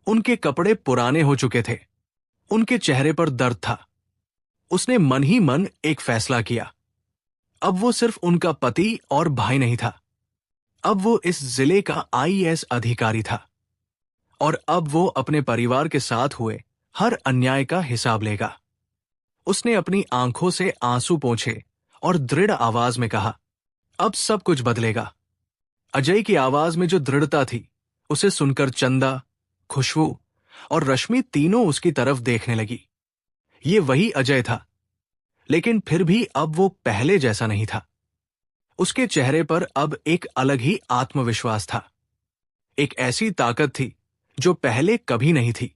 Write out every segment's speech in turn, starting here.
उनके कपड़े पुराने हो चुके थे, उनके चेहरे पर दर्द था। उसने मन ही मन एक फैसला किया। अब वो सिर्फ उनका पति और भाई नहीं था, अब वो इस जिले का आईएएस अधिकारी था। और अब वो अपने परिवार के साथ हुए हर अन्याय का हिसाब लेगा। उसने अपनी आंखों से आंसू पोंछे और दृढ़ आवाज में कहा, अब सब कुछ बदलेगा। अजय की आवाज में जो दृढ़ता थी, उसे सुनकर चंदा, खुशबू और रश्मि तीनों उसकी तरफ देखने लगी। ये वही अजय था, लेकिन फिर भी अब वो पहले जैसा नहीं था। उसके चेहरे पर अब एक अलग ही आत्मविश्वास था। एक ऐसी ताकत थी जो पहले कभी नहीं थी।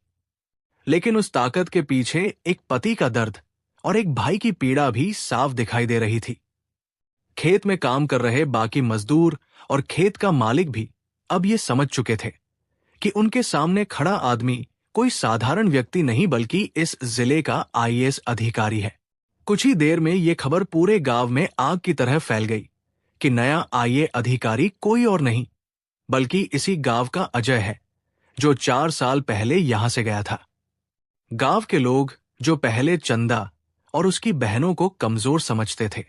लेकिन उस ताकत के पीछे एक पति का दर्द और एक भाई की पीड़ा भी साफ दिखाई दे रही थी। खेत में काम कर रहे बाकी मजदूर और खेत का मालिक भी अब ये समझ चुके थे कि उनके सामने खड़ा आदमी कोई साधारण व्यक्ति नहीं बल्कि इस जिले का आईएएस अधिकारी है। कुछ ही देर में ये खबर पूरे गांव में आग की तरह फैल गई कि नया आईएएस अधिकारी कोई और नहीं बल्कि इसी गांव का अजय है, जो 4 साल पहले यहां से गया था। गांव के लोग जो पहले चंदा और उसकी बहनों को कमजोर समझते थे,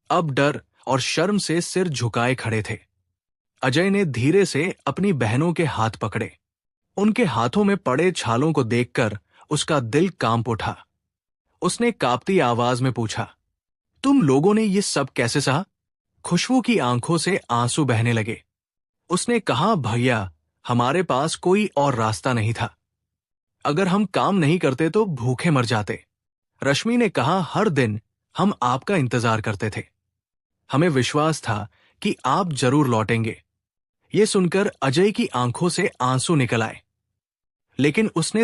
अब डर और शर्म से सिर झुकाए खड़े थे। अजय ने धीरे से अपनी बहनों के हाथ पकड़े। उनके हाथों में पड़े छालों को देखकर उसका दिल कांप उठा। उसने कांपती आवाज में पूछा, तुम लोगों ने ये सब कैसे सहा? खुशबू की आंखों से आंसू बहने लगे। उसने कहा, भैया, हमारे पास कोई और रास्ता नहीं था। अगर हम काम नहीं करते तो भूखे मर जाते। रश्मि ने कहा, हर दिन हम आपका इंतजार करते थे। हमें विश्वास था कि आप जरूर लौटेंगे। ये सुनकर अजय की आंखों से आंसू निकल आए, लेकिन उसने